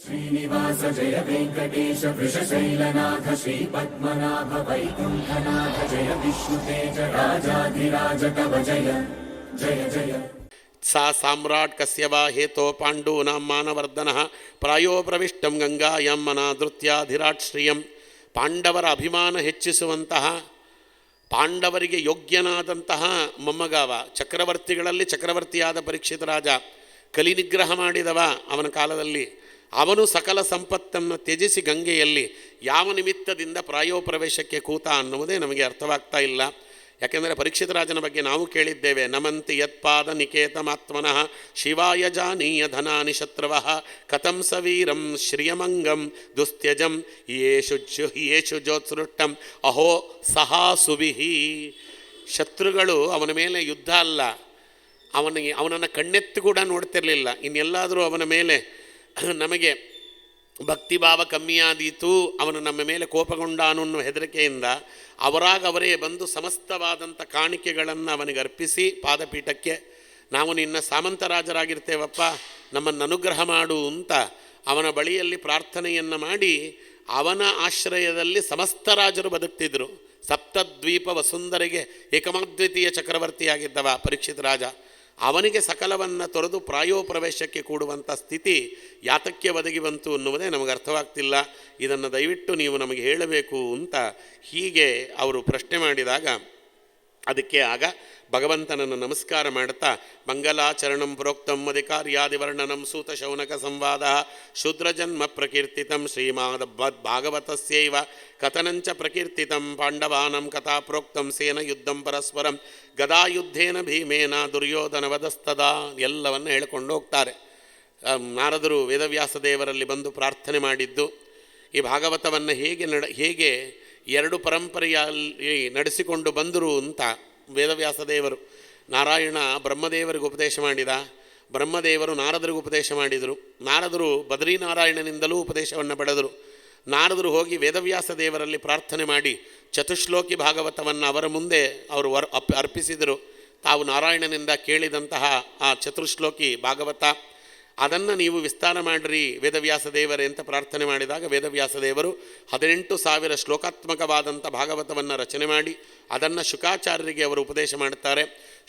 ಶ್ರೀನಿವಾಸ ಜಯ ವೆಂಕಟೇಶ ವೃಷಶೈಲನಾಥ ಶ್ರೀಪದ್ಮನಾಭ ವೈಕುಂಠನಾಥ ಜಯ ವಿಷ್ಣುತೇಜ ರಾಜಾಧಿರಾಜ ತವ ಜಯ ಜಯ ಜಯ. ಸಾ ಸಾಮ್ರಾಟ್ ಕಸ್ಯ ವಾ ಹೇತೋ ಪಾಂಡೂನಾಂ ಮಾನವರ್ಧನಃ ಪ್ರಾಯೋ ಪ್ರವಿಷ್ಟಂ ಗಂಗಾಯಾಂ ಮನಾದೃತ್ಯಾಧಿರಾಟ್ ಶ್ರಿಯಂ. ಪಾಂಡವರ ಅಭಿಮಾನ ಹೆಚ್ಚಿಸುವಂತಹ, ಪಾಂಡವರಿಗೆ ಯೋಗ್ಯನಾದಂತಹ ಮೊಮ್ಮಗಾವ, ಚಕ್ರವರ್ತಿಗಳಲ್ಲಿ ಚಕ್ರವರ್ತಿಯಾದ ಪರೀಕ್ಷಿತ ರಾಜ, ಕಲಿನಿಗ್ರಹ ಮಾಡಿದವ ಅವನ ಕಾಲದಲ್ಲಿ. ಅವನು ಸಕಲ ಸಂಪತ್ತನ್ನು ತ್ಯಜಿಸಿ ಗಂಗೆಯಲ್ಲಿ ಯಾವ ನಿಮಿತ್ತದಿಂದ ಪ್ರಾಯೋಪ್ರವೇಶಕ್ಕೆ ಕೂತ ಅನ್ನುವುದೇ ನಮಗೆ ಅರ್ಥವಾಗ್ತಾ ಇಲ್ಲ. ಯಾಕೆಂದರೆ ಪರೀಕ್ಷಿತ ರಾಜನ ಬಗ್ಗೆ ನಾವು ಕೇಳಿದ್ದೇವೆ, ನಮಂತಿ ಯತ್ಪಾದ ನಿಕೇತಮಾತ್ಮನಃ ಶಿವಾಯ ಜಾನೀಯ ಧನಾನಿ ಶತ್ರವಃ ಕಥಂ ಸವೀರಂ ಶ್ರಿಯಮಂಗಂ ದುಸ್ತ್ಯಜಂ ಯೇಷು ಜೋತ್ಸೃಷ್ಟಂ ಅಹೋ ಸಹಾಸುಭಿಹಿ. ಶತ್ರುಗಳು ಅವನ ಮೇಲೆ ಯುದ್ಧ ಅಲ್ಲ, ಅವನನ್ನು ಕಣ್ಣೆತ್ತು ಕೂಡ ನೋಡ್ತಿರಲಿಲ್ಲ. ಇನ್ನೆಲ್ಲಾದರೂ ಅವನ ಮೇಲೆ ನಮಗೆ ಭಕ್ತಿಭಾವ ಕಮ್ಮಿಯಾದೀತು, ಅವನು ನಮ್ಮ ಮೇಲೆ ಕೋಪಗೊಂಡಾನು ಅನ್ನೋ ಹೆದರಿಕೆಯಿಂದ ಅವರೇ ಬಂದು ಸಮಸ್ತವಾದಂಥ ಕಾಣಿಕೆಗಳನ್ನು ಅವನಿಗೆ ಅರ್ಪಿಸಿ ಪಾದಪೀಠಕ್ಕೆ, ನಾವು ನಿನ್ನ ಸಾಮಂತರಾಜರಾಗಿರ್ತೇವಪ್ಪ, ನಮ್ಮನ್ನು ಅನುಗ್ರಹ ಮಾಡು ಅಂತ ಅವನ ಬಳಿಯಲ್ಲಿ ಪ್ರಾರ್ಥನೆಯನ್ನು ಮಾಡಿ ಅವನ ಆಶ್ರಯದಲ್ಲಿ ಸಮಸ್ತ ರಾಜರು ಬದುಕ್ತಿದ್ರು. ಸಪ್ತದ್ವೀಪ ವಸುಂಧರೆಗೆ ಏಕಮಾದ್ವಿತೀಯ ಚಕ್ರವರ್ತಿಯಾಗಿದ್ದವ ಪರೀಕ್ಷಿತ ರಾಜ. ಅವನಿಗೆ ಸಕಲವನ್ನು ತೊರೆದು ಪ್ರಾಯೋಪ್ರವೇಶಕ್ಕೆ ಕೂಡುವಂಥ ಸ್ಥಿತಿ ಯಾತಕ್ಕೆ ಒದಗಿ ಬಂತು ಅನ್ನುವುದೇ ನಮಗೆ ಅರ್ಥವಾಗ್ತಿಲ್ಲ. ಇದನ್ನು ದಯವಿಟ್ಟು ನೀವು ನಮಗೆ ಹೇಳಬೇಕು ಅಂತ ಹೀಗೆ ಅವರು ಪ್ರಶ್ನೆ ಮಾಡಿದಾಗ ಅದಕ್ಕೆ ಆಗ ಭಗವಂತನನ್ನು ನಮಸ್ಕಾರ ಮಾಡುತ್ತಾ, ಮಂಗಲಾಚರಣಂ ಪ್ರೋಕ್ತಂ ಅಧಿಕಾರ್ಯಾದಿವರ್ಣನಂ ಸೂತ ಶೌನಕ ಸಂವಾದ ಶೂದ್ರಜನ್ಮ ಪ್ರಕೀರ್ತಿತಂ ಶ್ರೀಮಾದ ಭಾಗವತಸ್ಯೈವ ಕಥನಂಚ ಪ್ರಕೀರ್ತಿತಂ ಪಾಂಡವಾನಂ ಕಥಾ ಪ್ರೋಕ್ತಂ ಸೇನ ಯುದ್ಧಂ ಪರಸ್ಪರಂ ಗದಾಯುದ್ಧೇನ ಭೀಮೇನ ದುರ್ಯೋಧನವದಸ್ತದಾ ಎಲ್ಲವನ್ನು ಹೇಳಿಕೊಂಡು ಹೋಗ್ತಾರೆ. ನಾರದರು ವೇದವ್ಯಾಸ ದೇವರಲ್ಲಿ ಬಂದು ಪ್ರಾರ್ಥನೆ ಮಾಡಿದ್ದು ಈ ಭಾಗವತವನ್ನು ಹೇಗೆ ಎರಡು ಪರಂಪರೆಯಲ್ಲಿ ನಡೆಸಿಕೊಂಡು ಬಂದರು ಅಂತ. ವೇದವ್ಯಾಸ ದೇವರು ನಾರಾಯಣ ಬ್ರಹ್ಮದೇವರಿಗೆ ಉಪದೇಶ ಮಾಡಿದ, ಬ್ರಹ್ಮದೇವರು ನಾರದರಿಗೂ ಉಪದೇಶ ಮಾಡಿದರು, ನಾರದರು ಬದ್ರೀನಾರಾಯಣನಿಂದಲೂ ಉಪದೇಶವನ್ನು ಪಡೆದರು. ನಾರದರು ಹೋಗಿ ವೇದವ್ಯಾಸ ದೇವರಲ್ಲಿ ಪ್ರಾರ್ಥನೆ ಮಾಡಿ ಚತುಶ್ಲೋಕಿ ಭಾಗವತವನ್ನು ಅವರ ಮುಂದೆ ಅವರು ಅರ್ಪಿಸಿದರು. ತಾವು ನಾರಾಯಣನಿಂದ ಕೇಳಿದಂತಹ ಆ ಚತುಶ್ಲೋಕಿ ಭಾಗವತ ಅದನ್ನು ನೀವು ವಿಸ್ತಾರ ಮಾಡಿರಿ ವೇದವ್ಯಾಸ ದೇವರೇ ಅಂತ ಪ್ರಾರ್ಥನೆ ಮಾಡಿದಾಗ ವೇದವ್ಯಾಸ ದೇವರು 18,000 ಶ್ಲೋಕಾತ್ಮಕವಾದಂಥ ಭಾಗವತವನ್ನು ರಚನೆ ಮಾಡಿ ಅದನ್ನು ಶುಕಾಚಾರ್ಯರಿಗೆ ಅವರು ಉಪದೇಶ ಮಾಡುತ್ತಾರೆ.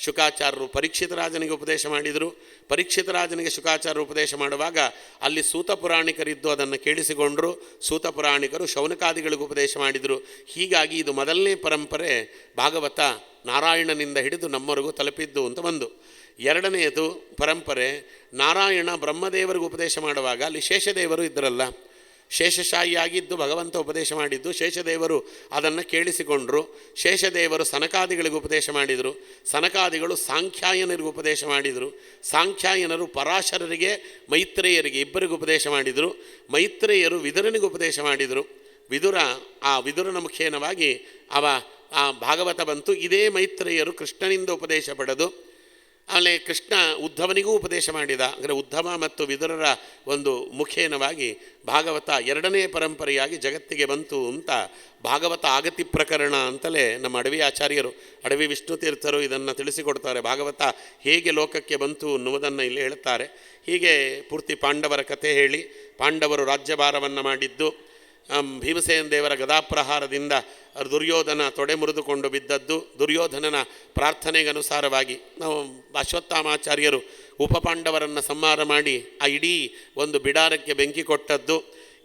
ಶುಕಾಚಾರ್ಯರು ಪರೀಕ್ಷಿತ ರಾಜನಿಗೆ ಉಪದೇಶ ಮಾಡಿದರು. ಪರೀಕ್ಷಿತ ರಾಜನಿಗೆ ಶುಕಾಚಾರ್ಯರು ಉಪದೇಶ ಮಾಡುವಾಗ ಅಲ್ಲಿ ಸೂತ ಪುರಾಣಿಕರಿದ್ದು ಅದನ್ನು ಕೇಳಿಸಿಕೊಂಡರು. ಸೂತ ಪುರಾಣಿಕರು ಶೌನಕಾದಿಗಳಿಗೂ ಉಪದೇಶ ಮಾಡಿದರು. ಹೀಗಾಗಿ ಇದು ಮೊದಲನೇ ಪರಂಪರೆ ಭಾಗವತ ನಾರಾಯಣನಿಂದ ಹಿಡಿದು ನಮ್ಮವರೆಗೂ ತಲುಪಿದ್ದು ಅಂತ ಒಂದು. ಎರಡನೆಯದು ಪರಂಪರೆ ನಾರಾಯಣ ಬ್ರಹ್ಮದೇವರಿಗೂ ಉಪದೇಶ ಮಾಡುವಾಗ ಅಲ್ಲಿ ಶೇಷದೇವರು ಇದ್ದರಲ್ಲ, ಶೇಷಶಾಹಿಯಾಗಿದ್ದು ಭಗವಂತ ಉಪದೇಶ ಮಾಡಿದ್ದು, ಶೇಷದೇವರು ಅದನ್ನು ಕೇಳಿಸಿಕೊಂಡರು. ಶೇಷದೇವರು ಸನಕಾದಿಗಳಿಗೂ ಉಪದೇಶ ಮಾಡಿದರು. ಸನಕಾದಿಗಳು ಸಾಂಖ್ಯಾಯನರಿಗೂ ಉಪದೇಶ ಮಾಡಿದರು. ಸಾಂಖ್ಯಾಯನರು ಪರಾಶರರಿಗೆ ಮೈತ್ರೇಯರಿಗೆ ಇಬ್ಬರಿಗೂ ಉಪದೇಶ ಮಾಡಿದರು. ಮೈತ್ರೇಯರು ವಿದುರನಿಗೂ ಉಪದೇಶ ಮಾಡಿದರು. ವಿದುರನ ಮುಖೇನವಾಗಿ ಆ ಭಾಗವತ ಬಂತು. ಇದೇ ಮೈತ್ರೇಯರು ಕೃಷ್ಣನಿಂದ ಉಪದೇಶ ಪಡೆದು ಆಮೇಲೆ ಕೃಷ್ಣ ಉದ್ಧವನಿಗೂ ಉಪದೇಶ ಮಾಡಿದ. ಅಂದರೆ ಉದ್ಧವ ಮತ್ತು ವಿದುರರ ಒಂದು ಮುಖೇನವಾಗಿ ಭಾಗವತ ಎರಡನೇ ಪರಂಪರೆಯಾಗಿ ಜಗತ್ತಿಗೆ ಬಂತು ಅಂತ ಭಾಗವತ ಆಗತಿ ಪ್ರಕರಣ ಅಂತಲೇ ನಮ್ಮ ಅಡವಿ ಆಚಾರ್ಯರು, ಅಡವಿ ವಿಷ್ಣು ತೀರ್ಥರು ಇದನ್ನು ತಿಳಿಸಿಕೊಡ್ತಾರೆ. ಭಾಗವತ ಹೇಗೆ ಲೋಕಕ್ಕೆ ಬಂತು ಅನ್ನುವುದನ್ನು ಇಲ್ಲಿ ಹೇಳುತ್ತಾರೆ. ಹೀಗೆ ಪೂರ್ತಿ ಪಾಂಡವರ ಕಥೆ ಹೇಳಿ, ಪಾಂಡವರು ರಾಜ್ಯಭಾರವನ್ನು ಮಾಡಿದ್ದು, ಭೀಮಸೇನ ದೇವರ ಗದಾಪ್ರಹಾರದಿಂದ ದುರ್ಯೋಧನ ತೊಡೆ ಮುರಿದುಕೊಂಡು ಬಿದ್ದದ್ದು, ದುರ್ಯೋಧನನ ಪ್ರಾರ್ಥನೆಗನುಸಾರವಾಗಿ ನಾವು ಅಶ್ವತ್ಥಾಮಾಚಾರ್ಯರು ಉಪಪಾಂಡವರನ್ನು ಸಂಹಾರ ಮಾಡಿ ಆ ಇಡೀ ಒಂದು ಬಿಡಾರಕ್ಕೆ ಬೆಂಕಿ ಕೊಟ್ಟದ್ದು,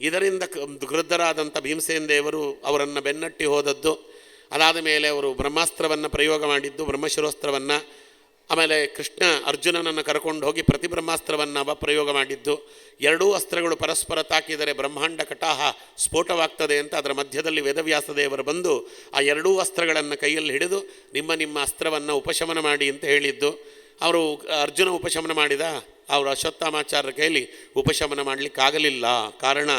ಇದರಿಂದ ಕ್ರುದ್ಧರಾದಂಥ ಭೀಮಸೇನ ದೇವರು ಅವರನ್ನು ಬೆನ್ನಟ್ಟಿ ಹೋದದ್ದು. ಅದಾದ ಮೇಲೆ ಅವರು ಬ್ರಹ್ಮಾಸ್ತ್ರವನ್ನು ಪ್ರಯೋಗ ಮಾಡಿದ್ದು, ಬ್ರಹ್ಮಶಿರೋಸ್ತ್ರವನ್ನು. ಆಮೇಲೆ ಕೃಷ್ಣ ಅರ್ಜುನನನ್ನು ಕರ್ಕೊಂಡು ಹೋಗಿ ಪ್ರತಿಬ್ರಹ್ಮಾಸ್ತ್ರವನ್ನು ಪ್ರಯೋಗ ಮಾಡಿದ್ದು. ಎರಡೂ ಅಸ್ತ್ರಗಳು ಪರಸ್ಪರ ತಾಕಿದರೆ ಬ್ರಹ್ಮಾಂಡ ಕಟಾಹ ಸ್ಫೋಟವಾಗ್ತದೆ ಅಂತ ಅದರ ಮಧ್ಯದಲ್ಲಿ ವೇದವ್ಯಾಸ ದೇವರು ಬಂದು ಆ ಎರಡೂ ಅಸ್ತ್ರಗಳನ್ನು ಕೈಯಲ್ಲಿ ಹಿಡಿದು ನಿಮ್ಮ ಅಸ್ತ್ರವನ್ನು ಉಪಶಮನ ಮಾಡಿ ಅಂತ ಹೇಳಿದ್ದು. ಅವರು ಅರ್ಜುನ ಉಪಶಮನ ಮಾಡಿದ, ಅವರು ಅಶ್ವತ್ಥಾಮಾಚಾರ್ಯರ ಕೈಯಲ್ಲಿ ಉಪಶಮನ ಮಾಡಲಿಕ್ಕಾಗಲಿಲ್ಲ. ಕಾರಣ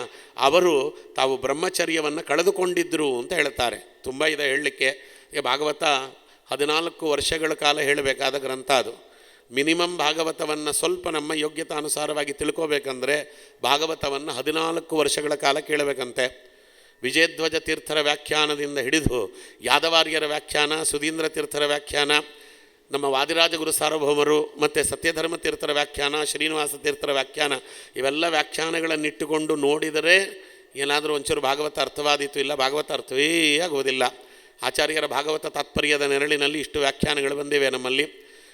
ಅವರು ತಾವು ಬ್ರಹ್ಮಚರ್ಯವನ್ನು ಕಳೆದುಕೊಂಡಿದ್ದರು ಅಂತ ಹೇಳ್ತಾರೆ. ತುಂಬ ಇದೆ ಹೇಳಲಿಕ್ಕೆ. ಭಾಗವತ 14 ವರ್ಷಗಳ ಕಾಲ ಹೇಳಬೇಕಾದ ಗ್ರಂಥ ಅದು. ಮಿನಿಮಮ್ ಭಾಗವತವನ್ನು ಸ್ವಲ್ಪ ನಮ್ಮ ಯೋಗ್ಯತಾನುಸಾರವಾಗಿ ತಿಳ್ಕೋಬೇಕಂದ್ರೆ ಭಾಗವತವನ್ನು 14 ವರ್ಷಗಳ ಕಾಲ ಕೇಳಬೇಕಂತೆ. ವಿಜಯಧ್ವಜ ತೀರ್ಥರ ವ್ಯಾಖ್ಯಾನದಿಂದ ಹಿಡಿದು ಯಾದವಾರ್ಯರ ವ್ಯಾಖ್ಯಾನ, ಸುಧೀಂದ್ರ ತೀರ್ಥರ ವ್ಯಾಖ್ಯಾನ, ನಮ್ಮ ವಾದಿರಾಜಗುರು ಸಾರ್ವಭೌಮರು ಮತ್ತು ಸತ್ಯಧರ್ಮ ತೀರ್ಥರ ವ್ಯಾಖ್ಯಾನ, ಶ್ರೀನಿವಾಸ ತೀರ್ಥರ ವ್ಯಾಖ್ಯಾನ, ಇವೆಲ್ಲ ವ್ಯಾಖ್ಯಾನಗಳನ್ನಿಟ್ಟುಕೊಂಡು ನೋಡಿದರೆ ಏನಾದರೂ ಒಂಚೂರು ಭಾಗವತ ಅರ್ಥವಾದೀತು, ಇಲ್ಲ ಭಾಗವತ ಅರ್ಥವೇ ಆಗುವುದಿಲ್ಲ. ಆಚಾರ್ಯರ ಭಾಗವತ ತಾತ್ಪರ್ಯದ ನೆರಳಿನಲ್ಲಿ ಇಷ್ಟು ವ್ಯಾಖ್ಯಾನಗಳು ಬಂದಿವೆ ನಮ್ಮಲ್ಲಿ.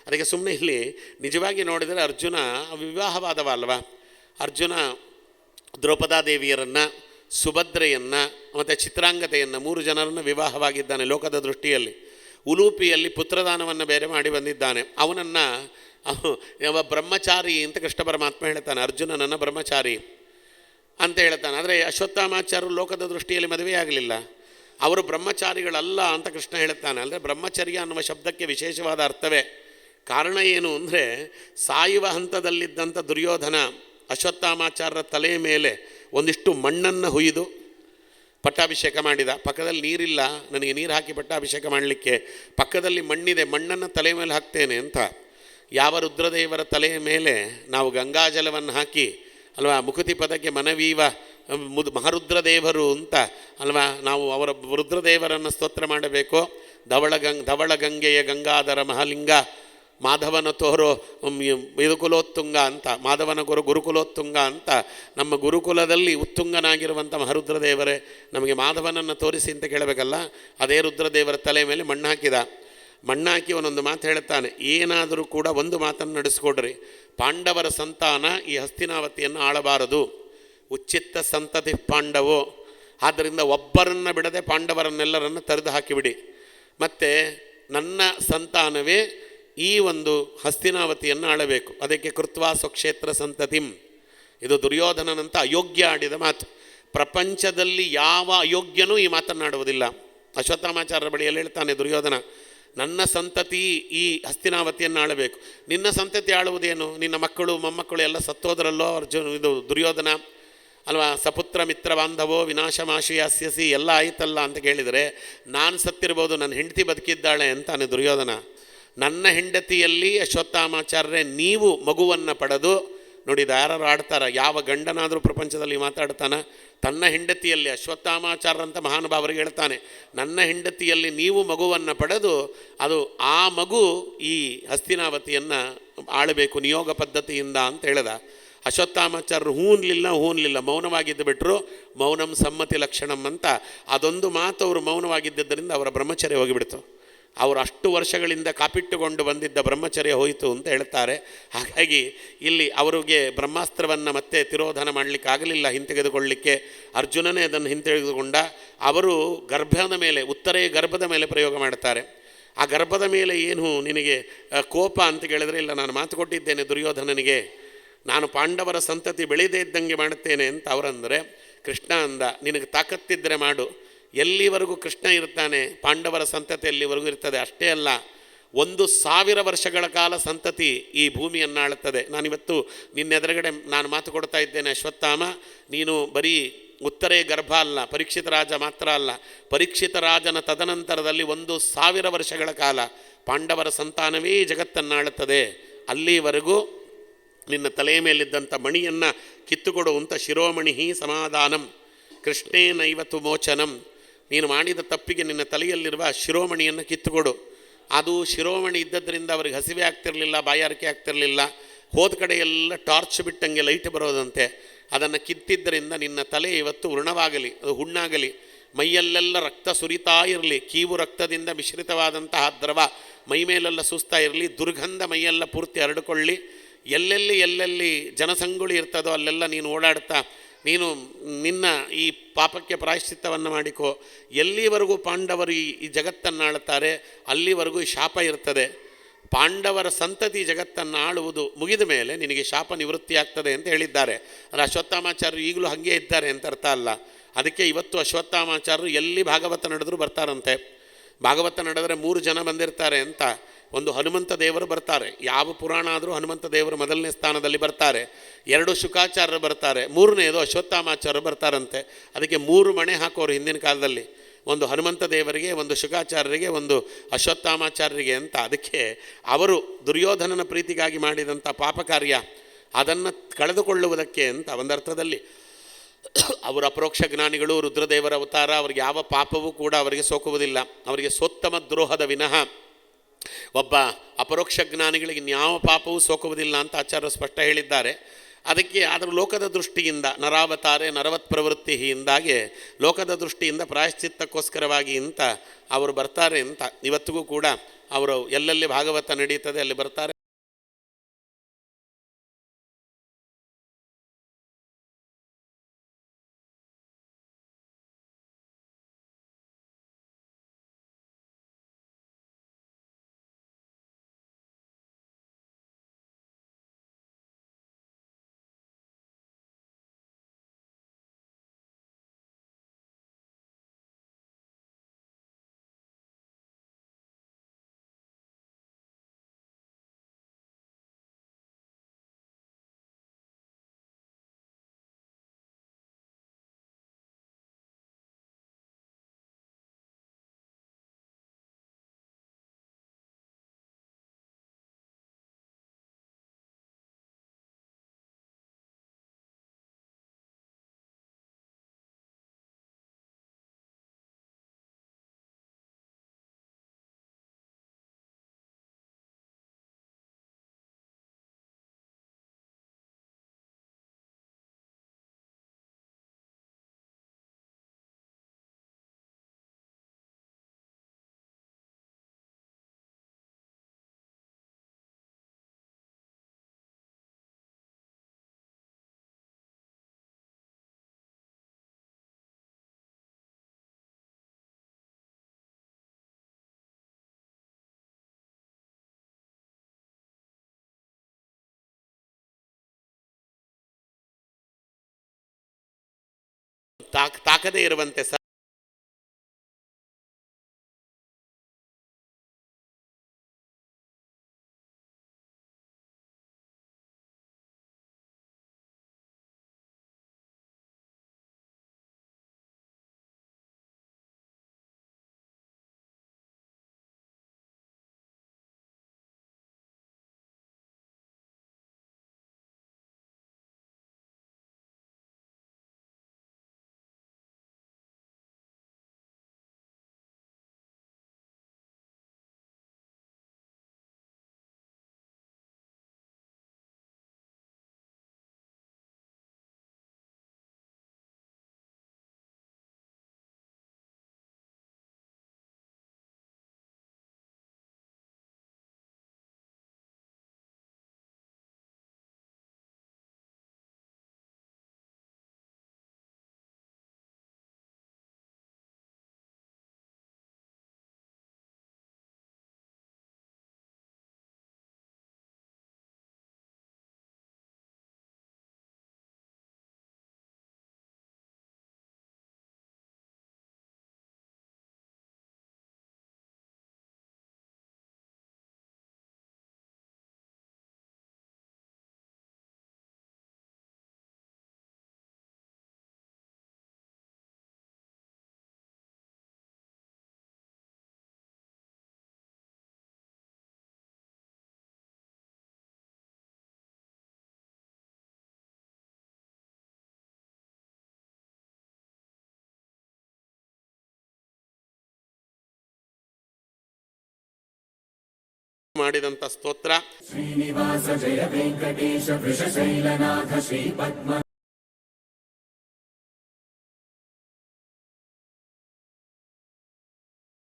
ಅದಕ್ಕೆ ಸುಮ್ಮನೆ ಇಲ್ಲಿ ನಿಜವಾಗಿ ನೋಡಿದರೆ ಅರ್ಜುನ ವಿವಾಹವಾದವ ಅಲ್ವಾ. ಅರ್ಜುನ ದ್ರೌಪದಾದೇವಿಯರನ್ನು, ಸುಭದ್ರೆಯನ್ನು ಮತ್ತು ಚಿತ್ರಾಂಗತೆಯನ್ನು 3 ಜನರನ್ನು ವಿವಾಹವಾಗಿದ್ದಾನೆ ಲೋಕದ ದೃಷ್ಟಿಯಲ್ಲಿ. ಉಲೂಪಿಯಲ್ಲಿ ಪುತ್ರದಾನವನ್ನು ಬೇರೆ ಮಾಡಿ ಬಂದಿದ್ದಾನೆ. ಅವನನ್ನು ಬ್ರಹ್ಮಚಾರಿ ಅಂತ ಕೃಷ್ಣ ಪರಮಾತ್ಮ ಹೇಳ್ತಾನೆ. ಅರ್ಜುನನನ್ನು ಬ್ರಹ್ಮಚಾರಿ ಅಂತ ಹೇಳ್ತಾನೆ. ಆದರೆ ಅಶ್ವತ್ಥಾಮಾಚಾರ್ಯರು ಲೋಕದ ದೃಷ್ಟಿಯಲ್ಲಿ ಮದುವೆ ಆಗಲಿಲ್ಲ, ಅವರು ಬ್ರಹ್ಮಚಾರಿಗಳಲ್ಲ ಅಂತ ಕೃಷ್ಣ ಹೇಳ್ತಾನೆ. ಅಂದರೆ ಬ್ರಹ್ಮಚರ್ಯ ಅನ್ನುವ ಶಬ್ದಕ್ಕೆ ವಿಶೇಷವಾದ ಅರ್ಥವೇ. ಕಾರಣ ಏನು ಅಂದರೆ, ಸಾಯುವ ಹಂತದಲ್ಲಿದ್ದಂಥ ದುರ್ಯೋಧನ ಅಶ್ವತ್ಥಾಮಾಚಾರ್ಯರ ತಲೆಯ ಮೇಲೆ ಒಂದಿಷ್ಟು ಮಣ್ಣನ್ನು ಹುಯ್ದು ಪಟ್ಟಾಭಿಷೇಕ ಮಾಡಿದ. ಪಕ್ಕದಲ್ಲಿ ನೀರಿಲ್ಲ, ನನಗೆ ನೀರು ಹಾಕಿ ಪಟ್ಟಾಭಿಷೇಕ ಮಾಡಲಿಕ್ಕೆ, ಪಕ್ಕದಲ್ಲಿ ಮಣ್ಣಿದೆ, ಮಣ್ಣನ್ನು ತಲೆ ಮೇಲೆ ಹಾಕ್ತೇನೆ ಅಂತ. ಯಾವ ರುದ್ರದೇವರ ತಲೆಯ ಮೇಲೆ ನಾವು ಗಂಗಾಜಲವನ್ನು ಹಾಕಿ ಅಲ್ವಾ, ಮುಕುತಿ ಪದಕ್ಕೆ ಮನವೀವ ಮಹಾರುದ್ರದೇವರು ಅಂತ ಅಲ್ವಾ, ನಾವು ಅವರ ರುದ್ರದೇವರನ್ನು ಸ್ತೋತ್ರ ಮಾಡಬೇಕು. ಧವಳ ಗಂಗೆಯ ಗಂಗಾಧರ ಮಹಾಲಿಂಗ ಮಾಧವನ ತೋರೋ ಗುರುಕುಲೋತ್ತುಂಗ ಅಂತ, ಮಾಧವನ ಗುರುಕುಲೋತ್ತುಂಗ ಅಂತ. ನಮ್ಮ ಗುರುಕುಲದಲ್ಲಿ ಉತ್ತುಂಗನಾಗಿರುವಂಥ ಮಹಾರುದ್ರದೇವರೇ ನಮಗೆ ಮಾಧವನನ್ನು ತೋರಿಸಿ ಅಂತ ಕೇಳಬೇಕಲ್ಲ. ಅದೇ ರುದ್ರದೇವರ ತಲೆ ಮೇಲೆ ಮಣ್ಣು ಹಾಕಿದ. ಮಣ್ಣಾಕಿ ಒಂದೊಂದು ಮಾತು ಹೇಳ್ತಾನೆ, ಏನಾದರೂ ಕೂಡ ಒಂದು ಮಾತನ್ನು ನಡೆಸ್ಕೊಡ್ರಿ, ಪಾಂಡವರ ಸಂತಾನ ಈ ಹಸ್ತಿನಾವತಿಯನ್ನು ಆಳಬಾರದು, ಉಚ್ಚಿತ್ತ ಸಂತತಿ ಪಾಂಡವೋ, ಆದ್ದರಿಂದ ಒಬ್ಬರನ್ನು ಬಿಡದೆ ಪಾಂಡವರನ್ನೆಲ್ಲರನ್ನು ತರಿದು ಹಾಕಿಬಿಡಿ, ಮತ್ತು ನನ್ನ ಸಂತಾನವೇ ಈ ಒಂದು ಹಸ್ತಿನಾವತಿಯನ್ನು ಆಳಬೇಕು, ಅದಕ್ಕೆ ಕೃತ್ವಾ ಸ್ವಕ್ಷೇತ್ರ ಸಂತತಿಂ. ಇದು ದುರ್ಯೋಧನನಂತ ಅಯೋಗ್ಯ ಆಡಿದ ಮಾತು. ಪ್ರಪಂಚದಲ್ಲಿ ಯಾವ ಅಯೋಗ್ಯನೂ ಈ ಮಾತನ್ನಾಡುವುದಿಲ್ಲ. ಅಶ್ವತ್ಥಾಮಾಚಾರ್ಯರ ಬಳಿಯಲ್ಲಿ ಹೇಳ್ತಾನೆ ದುರ್ಯೋಧನ, ನನ್ನ ಸಂತತಿ ಈ ಹಸ್ತಿನಾವತಿಯನ್ನು ಆಳಬೇಕು. ನಿನ್ನ ಸಂತತಿ ಆಳುವುದೇನು? ನಿನ್ನ ಮಕ್ಕಳು ಮೊಮ್ಮಕ್ಕಳು ಎಲ್ಲ ಸತ್ತೋದರಲ್ಲೋ ಇದು ದುರ್ಯೋಧನ ಅಲ್ವಾ. ಸಪುತ್ರ ಮಿತ್ರ ಬಾಂಧವೋ ವಿನಾಶಮಾಶಯಾಸ್ಯಸಿ ಎಲ್ಲ ಆಯ್ತಲ್ಲ ಅಂತ ಕೇಳಿದರೆ, ನಾನು ಸತ್ತಿರ್ಬೋದು, ನನ್ನ ಹೆಂಡತಿ ಬದುಕಿದ್ದಾಳೆ ಅಂತಾನೆ ದುರ್ಯೋಧನ. ನನ್ನ ಹೆಂಡತಿಯಲ್ಲಿ ಅಶ್ವತ್ಥಾಮಾಚಾರ್ಯರೇ ನೀವು ಮಗುವನ್ನು ಪಡೆದು ನೋಡಿ, ಯಾರು ಆಡ್ತಾರ, ಯಾವ ಗಂಡನಾದರೂ ಪ್ರಪಂಚದಲ್ಲಿ ಮಾತಾಡ್ತಾನೆ ತನ್ನ ಹೆಂಡತಿಯಲ್ಲಿ. ಅಶ್ವತ್ಥಾಮಾಚಾರ್ಯರಂಥ ಮಹಾನುಭಾವರಿಗೆ ಹೇಳ್ತಾನೆ, ನನ್ನ ಹೆಂಡತಿಯಲ್ಲಿ ನೀವು ಮಗುವನ್ನು ಪಡೆದು ಅದು ಆ ಮಗು ಈ ಹಸ್ತಿನಾವತಿಯನ್ನು ಆಳಬೇಕು ನಿಯೋಗ ಪದ್ಧತಿಯಿಂದ ಅಂತ ಹೇಳಿದ. ಅಶ್ವತ್ಥಾಮಾಚಾರ್ಯರು ಹೂನ್ಲಿಲ್ಲ, ಮೌನವಾಗಿದ್ದು ಬಿಟ್ಟರು. ಮೌನಂ ಸಮ್ಮತಿ ಲಕ್ಷಣಂ ಅಂತ ಅದೊಂದು ಮಾತು ಅವರು ಮೌನವಾಗಿದ್ದರಿಂದ ಅವರ ಬ್ರಹ್ಮಚರ್ಯ ಹೋಗಿಬಿಡ್ತು. ಅವರು ಅಷ್ಟು ವರ್ಷಗಳಿಂದ ಕಾಪಿಟ್ಟುಕೊಂಡು ಬಂದಿದ್ದ ಬ್ರಹ್ಮಚರ್ಯ ಹೋಯಿತು ಅಂತ ಹೇಳ್ತಾರೆ. ಹಾಗಾಗಿ ಇಲ್ಲಿ ಅವರಿಗೆ ಬ್ರಹ್ಮಾಸ್ತ್ರವನ್ನು ಮತ್ತೆ ತಿರೋಧನ ಮಾಡಲಿಕ್ಕಾಗಲಿಲ್ಲ, ಹಿಂತೆಗೆದುಕೊಳ್ಳಲಿಕ್ಕೆ. ಅರ್ಜುನನೇ ಅದನ್ನು ಹಿಂತೆಗೆದುಕೊಂಡ. ಅವರು ಗರ್ಭದ ಮೇಲೆ, ಉತ್ತರೆಯ ಗರ್ಭದ ಮೇಲೆ ಪ್ರಯೋಗ ಮಾಡ್ತಾರೆ. ಆ ಗರ್ಭದ ಮೇಲೆ ಏನು ನಿನಗೆ ಕೋಪ ಅಂತ ಕೇಳಿದರೆ, ಇಲ್ಲ ನಾನು ಮಾತು ಕೊಟ್ಟಿದ್ದೇನೆ ದುರ್ಯೋಧನನಿಗೆ, ನಾನು ಪಾಂಡವರ ಸಂತತಿ ಬೆಳೆದೇ ಇದ್ದಂಗೆ ಮಾಡುತ್ತೇನೆ ಅಂತ ಅವರಂದರೆ, ಕೃಷ್ಣ ಅಂದ, ನಿನಗೆ ತಾಕತ್ತಿದ್ದರೆ ಮಾಡು. ಎಲ್ಲಿವರೆಗೂ ಕೃಷ್ಣ ಇರ್ತಾನೆ ಪಾಂಡವರ ಸಂತತಿ ಎಲ್ಲಿವರೆಗೂ ಇರ್ತದೆ. ಅಷ್ಟೇ ಅಲ್ಲ, 1000 ವರ್ಷಗಳ ಕಾಲ ಸಂತತಿ ಈ ಭೂಮಿಯನ್ನು ಆಳುತ್ತದೆ. ನಾನಿವತ್ತು ನಿನ್ನೆದುರುಗಡೆ ನಾನು ಮಾತು ಕೊಡ್ತಾ ಇದ್ದೇನೆ, ಅಶ್ವತ್ಥಾಮ ನೀನು ಬರೀ ಉತ್ತರೇ ಗರ್ಭ ಅಲ್ಲ, ಪರೀಕ್ಷಿತ ರಾಜ ಮಾತ್ರ ಅಲ್ಲ, ಪರೀಕ್ಷಿತ ರಾಜನ ತದನಂತರದಲ್ಲಿ 1000 ವರ್ಷಗಳ ಕಾಲ ಪಾಂಡವರ ಸಂತಾನವೇ ಜಗತ್ತನ್ನಾಳುತ್ತದೆ. ಅಲ್ಲಿವರೆಗೂ ನಿನ್ನ ತಲೆಯ ಮೇಲಿದ್ದಂಥ ಮಣಿಯನ್ನು ಕಿತ್ತುಕೊಡುವಂಥ ಶಿರೋಮಣಿ ಸಮಾಧಾನಂ ಕೃಷ್ಣೇನೈವತು ಮೋಚನಂ. ನೀನು ಮಾಡಿದ ತಪ್ಪಿಗೆ ನಿನ್ನ ತಲೆಯಲ್ಲಿರುವ ಶಿರೋಮಣಿಯನ್ನು ಕಿತ್ತುಕೊಡು. ಅದು ಶಿರೋಮಣಿ ಇದ್ದದ್ರಿಂದ ಅವರಿಗೆ ಹಸಿವೆ ಆಗ್ತಿರಲಿಲ್ಲ, ಬಾಯಾರಿಕೆ ಆಗ್ತಿರಲಿಲ್ಲ. ಹೋದ ಕಡೆ ಎಲ್ಲ ಟಾರ್ಚ್ ಬಿಟ್ಟಂಗೆ ಲೈಟ್ ಬರೋದಂತೆ. ಅದನ್ನು ಕಿತ್ತಿದ್ದರಿಂದ ನಿನ್ನ ತಲೆ ಇವತ್ತು ವೃಣವಾಗಲಿ, ಅದು ಹುಣ್ಣಾಗಲಿ, ಮೈಯಲ್ಲೆಲ್ಲ ರಕ್ತ ಸುರಿತಾ ಇರಲಿ, ಕೀವು ರಕ್ತದಿಂದ ಮಿಶ್ರಿತವಾದಂತಹ ದ್ರವ ಮೈಮೇಲೆಲ್ಲ ಸುಸ್ತಾ ಇರಲಿ, ದುರ್ಗಂಧ ಮೈಯೆಲ್ಲ ಪೂರ್ತಿ ಹರಡಿಕೊಳ್ಳಿ. ಎಲ್ಲೆಲ್ಲಿ ಜನಸಂಗುಳಿ ಇರ್ತದೋ ಅಲ್ಲೆಲ್ಲ ನೀನು ಓಡಾಡ್ತಾ ನೀನು ನಿನ್ನ ಈ ಪಾಪಕ್ಕೆ ಪ್ರಾಯಶ್ಚಿತ್ತವನ್ನು ಮಾಡಿಕೋ. ಎಲ್ಲಿವರೆಗೂ ಪಾಂಡವರು ಈ ಜಗತ್ತನ್ನು ಆಳುತ್ತಾರೆ ಅಲ್ಲಿವರೆಗೂ ಈ ಶಾಪ ಇರ್ತದೆ. ಪಾಂಡವರ ಸಂತತಿ ಜಗತ್ತನ್ನು ಆಳುವುದು ಮುಗಿದ ಮೇಲೆ ನಿನಗೆ ಶಾಪ ನಿವೃತ್ತಿ ಆಗ್ತದೆ ಅಂತ ಹೇಳಿದ್ದಾರೆ. ಅದು ಅಶ್ವತ್ಥಾಮಾಚಾರ್ಯರು ಈಗಲೂ ಹಾಗೆ ಇದ್ದಾರೆ ಅಂತ ಅರ್ಥ ಅಲ್ಲ. ಅದಕ್ಕೆ ಇವತ್ತು ಅಶ್ವತ್ಥಾಮಾಚಾರ್ಯರು ಎಲ್ಲಿ ಭಾಗವತ ನಡೆದರೂ ಬರ್ತಾರಂತೆ. ಭಾಗವತ ನಡೆದರೆ 3 ಜನ ಬಂದಿರ್ತಾರೆ ಅಂತ. ಒಂದು ಹನುಮಂತ ದೇವರು ಬರ್ತಾರೆ, ಯಾವ ಪುರಾಣ ಆದರೂ ಹನುಮಂತ ದೇವರು ಮೊದಲನೇ ಸ್ಥಾನದಲ್ಲಿ ಬರ್ತಾರೆ. 2 ಶುಕಾಚಾರ್ಯರು ಬರ್ತಾರೆ, 3ನೇದು ಅಶ್ವತ್ಥಾಮಾಚಾರ್ಯರು ಬರ್ತಾರಂತೆ. ಅದಕ್ಕೆ 3 ಮಣೆ ಹಾಕೋರು ಹಿಂದಿನ ಕಾಲದಲ್ಲಿ, ಒಂದು ಹನುಮಂತ ದೇವರಿಗೆ, ಒಂದು ಶುಕಾಚಾರ್ಯರಿಗೆ, ಒಂದು ಅಶ್ವತ್ಥಾಮಾಚಾರ್ಯರಿಗೆ ಅಂತ. ಅದಕ್ಕೆ ಅವರು ದುರ್ಯೋಧನನ ಪ್ರೀತಿಗಾಗಿ ಮಾಡಿದಂಥ ಪಾಪ ಕಾರ್ಯ ಅದನ್ನು ಕಳೆದುಕೊಳ್ಳುವುದಕ್ಕೆ ಅಂತ ಒಂದರ್ಥದಲ್ಲಿ ಅವರು ಅಪರೋಕ್ಷ ಜ್ಞಾನಿಗಳು, ರುದ್ರದೇವರ ಅವತಾರ. ಅವರಿಗೆ ಯಾವ ಪಾಪವೂ ಕೂಡ ಅವರಿಗೆ ಸೋಕುವುದಿಲ್ಲ. ಅವರಿಗೆ ಸೋತ್ತಮ ದ್ರೋಹದ ವಿನಃ ಒಬ್ಬ ಅಪರೋಕ್ಷ ಜ್ಞಾನಿಗಳಿಗೆ ಇನ್ಯಾವ ಪಾಪವೂ ಸೋಕುವುದಿಲ್ಲ ಅಂತ ಆಚಾರ್ಯರು ಸ್ಪಷ್ಟ ಹೇಳಿದ್ದಾರೆ. ಅದಕ್ಕೆ ಅದರ ಲೋಕದ ದೃಷ್ಟಿಯಿಂದ ನರಾವತಾರೆ ನರವತ್ ಪ್ರವೃತ್ತಿಯಿಂದಾಗಿ ಲೋಕದ ದೃಷ್ಟಿಯಿಂದ ಪ್ರಾಯಶ್ಚಿತ್ತಕ್ಕೋಸ್ಕರವಾಗಿ ಅಂತ ಅವರು ಬರ್ತಾರೆ ಅಂತ ಇವತ್ತಿಗೂ ಕೂಡ ಅವರು ಎಲ್ಲೆಲ್ಲಿ ಭಾಗವತ ನಡೀತದೆ ಅಲ್ಲಿ ಬರ್ತಾರೆ. ತಾಕದೇ ಇರುವಂತೆ ಮಾಡಿದಂಥ ಸ್ತೋತ್ರ ಶ್ರೀನಿವಾಸ ಜಯ ವೆಂಕಟೇಶ ವೃಷಶೈಲನಾಥ ಶ್ರೀ ಪದ್ಮ